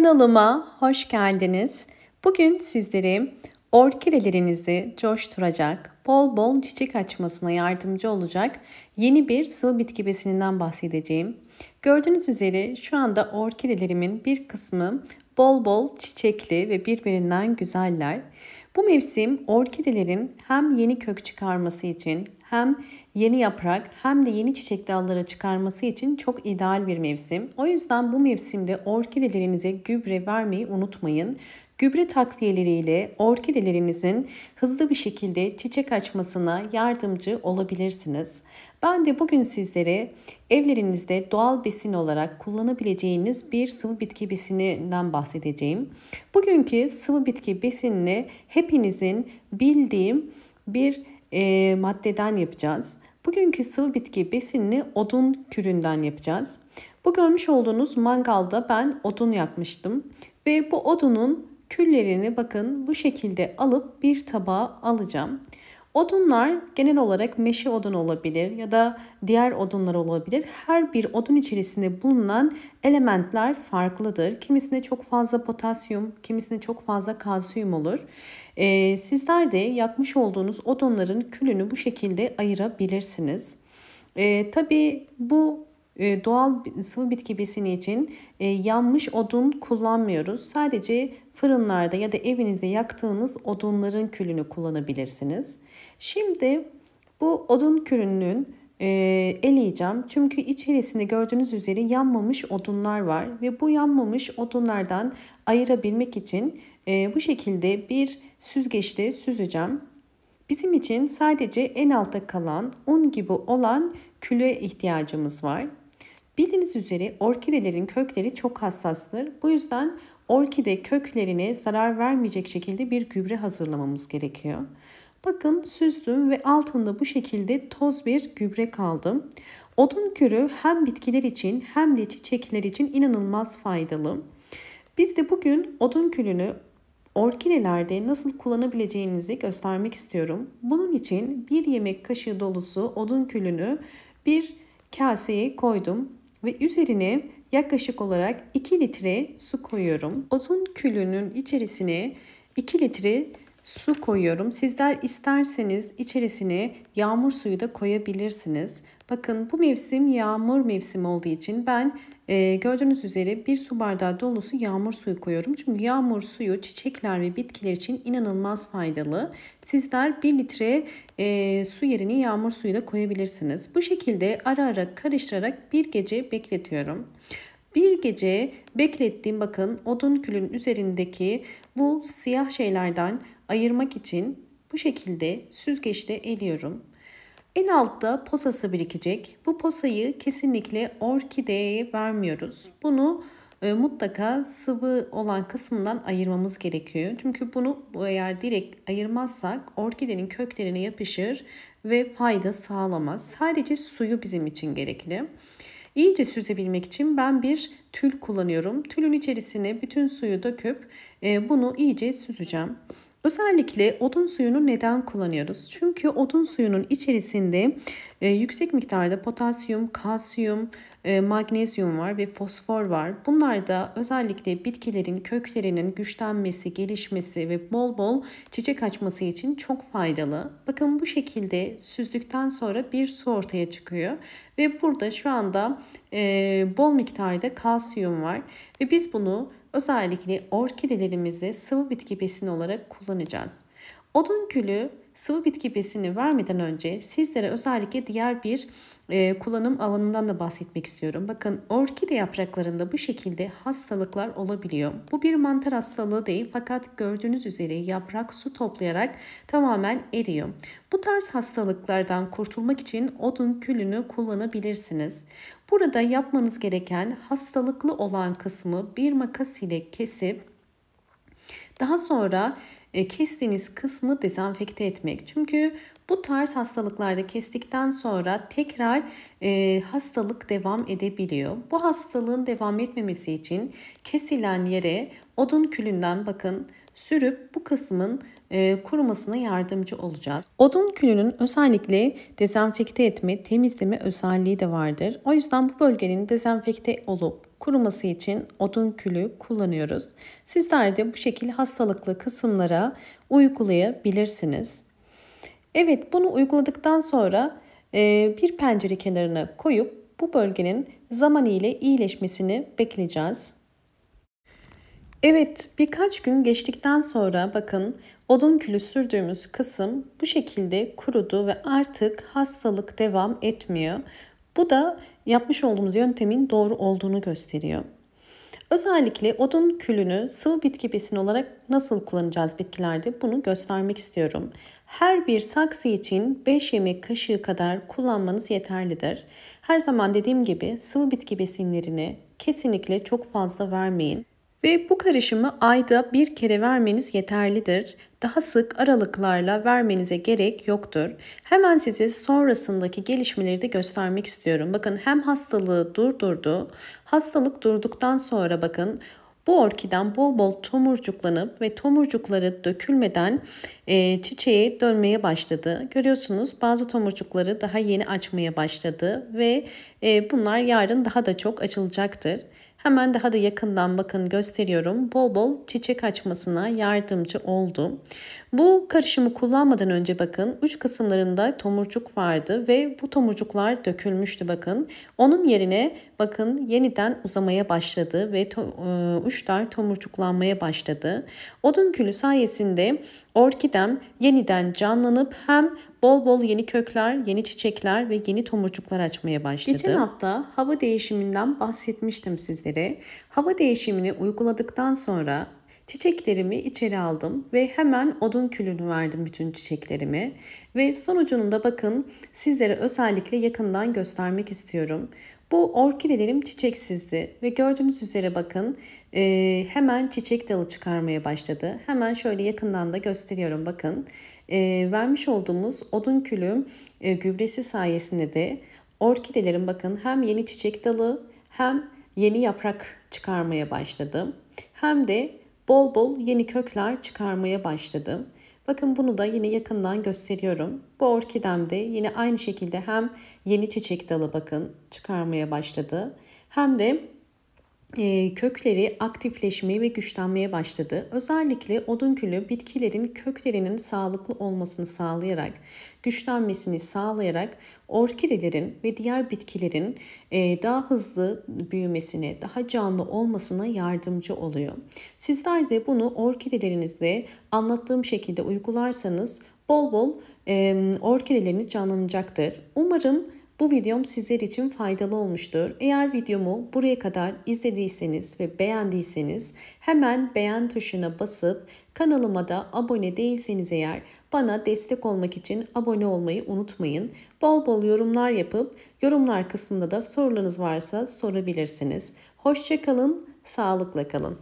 Kanalıma hoş geldiniz. Bugün sizlere orkidelerinizi coşturacak, bol bol çiçek açmasına yardımcı olacak yeni bir sıvı bitki besininden bahsedeceğim. Gördüğünüz üzere şu anda orkidelerimin bir kısmı bol bol çiçekli ve birbirinden güzeller. Bu mevsim orkidelerin hem yeni kök çıkarması için hem yeni yaprak hem de yeni çiçek dalları çıkarması için çok ideal bir mevsim. O yüzden bu mevsimde orkidelerinize gübre vermeyi unutmayın. Gübre takviyeleriyle orkidelerinizin hızlı bir şekilde çiçek açmasına yardımcı olabilirsiniz. Ben de bugün sizlere evlerinizde doğal besin olarak kullanabileceğiniz bir sıvı bitki besininden bahsedeceğim. Bugünkü sıvı bitki besinini hepinizin bildiğim bir maddeden yapacağız. Bugünkü sıvı bitki besinini odun küründen yapacağız. Bu görmüş olduğunuz mangalda ben odun yakmıştım ve bu odunun küllerini bakın bu şekilde alıp bir tabağa alacağım. Odunlar genel olarak meşe odunu olabilir ya da diğer odunlar olabilir. Her bir odun içerisinde bulunan elementler farklıdır. Kimisinde çok fazla potasyum, kimisinde çok fazla kalsiyum olur. Sizler de yakmış olduğunuz odunların külünü bu şekilde ayırabilirsiniz. Tabii bu doğal sıvı bitki besini için yanmış odun kullanmıyoruz. Sadece fırınlarda ya da evinizde yaktığınız odunların külünü kullanabilirsiniz. Şimdi bu odun külünün eleyeceğim. Çünkü içerisinde gördüğünüz üzere yanmamış odunlar var ve bu yanmamış odunlardan ayırabilmek için bu şekilde bir süzgeçte süzeceğim. Bizim için sadece en altta kalan un gibi olan küle ihtiyacımız var. Bildiğiniz üzere orkidelerin kökleri çok hassastır. Bu yüzden orkide köklerine zarar vermeyecek şekilde bir gübre hazırlamamız gerekiyor. Bakın süzdüm ve altında bu şekilde toz bir gübre kaldı. Odun kürü hem bitkiler için hem de çiçekler için inanılmaz faydalı. Biz de bugün odun külünü orkidelerde nasıl kullanabileceğinizi göstermek istiyorum. Bunun için bir yemek kaşığı dolusu odun külünü bir kaseye koydum ve üzerine yaklaşık olarak 2 litre su koyuyorum. Odun külünün içerisine 2 litre su koyuyorum. Sizler isterseniz içerisine yağmur suyu da koyabilirsiniz. Bakın bu mevsim yağmur mevsimi olduğu için ben gördüğünüz üzere bir su bardağı dolusu yağmur suyu koyuyorum. Çünkü yağmur suyu çiçekler ve bitkiler için inanılmaz faydalı. Sizler 1 litre su yerine yağmur suyu da koyabilirsiniz. Bu şekilde ara ara karıştırarak bir gece bekletiyorum. Bir gece beklettiğim bakın odun külün üzerindeki bu siyah şeylerden ayırmak için bu şekilde süzgeçte eliyorum. En altta posası birikecek. Bu posayı kesinlikle orkideye vermiyoruz. Bunu mutlaka sıvı olan kısmından ayırmamız gerekiyor. Çünkü bunu eğer direkt ayırmazsak orkidenin köklerine yapışır ve fayda sağlamaz. Sadece suyu bizim için gerekli. İyice süzebilmek için ben bir tül kullanıyorum. Tülün içerisine bütün suyu döküp bunu iyice süzeceğim. Özellikle odun suyunu neden kullanıyoruz? Çünkü odun suyunun içerisinde yüksek miktarda potasyum, kalsiyum, magnezyum var ve fosfor var. Bunlar da özellikle bitkilerin köklerinin güçlenmesi, gelişmesi ve bol bol çiçek açması için çok faydalı. Bakın bu şekilde süzdükten sonra bir su ortaya çıkıyor. Ve burada şu anda bol miktarda kalsiyum var. Ve biz bunu özellikle orkidelerimize sıvı bitki besini olarak kullanacağız. Odun külü sıvı bitki besini vermeden önce sizlere özellikle diğer bir kullanım alanından da bahsetmek istiyorum. Bakın orkide yapraklarında bu şekilde hastalıklar olabiliyor. Bu bir mantar hastalığı değil fakat gördüğünüz üzere yaprak su toplayarak tamamen eriyor. Bu tarz hastalıklardan kurtulmak için odun külünü kullanabilirsiniz. Burada yapmanız gereken hastalıklı olan kısmı bir makas ile kesip daha sonra kestiğiniz kısmı dezenfekte etmek. Çünkü bu tarz hastalıklarda kestikten sonra tekrar hastalık devam edebiliyor. Bu hastalığın devam etmemesi için kesilen yere odun külünden bakın sürüp bu kısmın kurumasına yardımcı olacağız. Odun külünün özellikle dezenfekte etme, temizleme özelliği de vardır. O yüzden bu bölgenin dezenfekte olup kuruması için odun külü kullanıyoruz. Sizler de bu şekilde hastalıklı kısımlara uygulayabilirsiniz. Evet, bunu uyguladıktan sonra bir pencere kenarına koyup bu bölgenin zaman ile iyileşmesini bekleyeceğiz. Evet, birkaç gün geçtikten sonra bakın odun külü sürdüğümüz kısım bu şekilde kurudu ve artık hastalık devam etmiyor. Bu da yapmış olduğumuz yöntemin doğru olduğunu gösteriyor. Özellikle odun külünü sıvı bitki besini olarak nasıl kullanacağız bitkilerde bunu göstermek istiyorum. Her bir saksı için 5 yemek kaşığı kadar kullanmanız yeterlidir. Her zaman dediğim gibi sıvı bitki besinlerini kesinlikle çok fazla vermeyin. Ve bu karışımı ayda bir kere vermeniz yeterlidir. Daha sık aralıklarla vermenize gerek yoktur. Hemen size sonrasındaki gelişmeleri de göstermek istiyorum. Bakın hem hastalığı durdurdu. Hastalık durduktan sonra bakın bu orkiden bol bol tomurcuklanıp ve tomurcukları dökülmeden çiçeğe dönmeye başladı. Görüyorsunuz bazı tomurcukları daha yeni açmaya başladı ve bunlar yarın daha da çok açılacaktır. Hemen daha da yakından bakın gösteriyorum. Bol bol çiçek açmasına yardımcı oldu. Bu karışımı kullanmadan önce bakın uç kısımlarında tomurcuk vardı ve bu tomurcuklar dökülmüştü bakın. Onun yerine bakın yeniden uzamaya başladı ve uçlar tomurcuklanmaya başladı. Odun külü sayesinde orkidem yeniden canlanıp hem bol bol yeni kökler, yeni çiçekler ve yeni tomurcuklar açmaya başladı. Geçen hafta hava değişiminden bahsetmiştim sizlere. Hava değişimini uyguladıktan sonra çiçeklerimi içeri aldım ve hemen odun külünü verdim bütün çiçeklerime. Ve sonucunu da bakın sizlere özellikle yakından göstermek istiyorum. Bu orkidelerim çiçeksizdi ve gördüğünüz üzere bakın hemen çiçek dalı çıkarmaya başladı. Hemen şöyle yakından da gösteriyorum bakın. Vermiş olduğumuz odun külü gübresi sayesinde de orkidelerim bakın hem yeni çiçek dalı hem yeni yaprak çıkarmaya başladı. Hem de bol bol yeni kökler çıkarmaya başladı. Bakın bunu da yine yakından gösteriyorum. Bu orkidemde yine aynı şekilde hem yeni çiçek dalı bakın çıkarmaya başladı. Hem de kökleri aktifleşmeye ve güçlenmeye başladı. Özellikle odun külü bitkilerin köklerinin sağlıklı olmasını sağlayarak, güçlenmesini sağlayarak orkidelerin ve diğer bitkilerin daha hızlı büyümesine, daha canlı olmasına yardımcı oluyor. Sizler de bunu orkidelerinizde anlattığım şekilde uygularsanız bol bol orkideleriniz canlanacaktır. Umarım bu videom sizler için faydalı olmuştur. Eğer videomu buraya kadar izlediyseniz ve beğendiyseniz hemen beğen tuşuna basıp kanalıma da abone değilseniz eğer bana destek olmak için abone olmayı unutmayın. Bol bol yorumlar yapıp yorumlar kısmında da sorularınız varsa sorabilirsiniz. Hoşça kalın, sağlıkla kalın.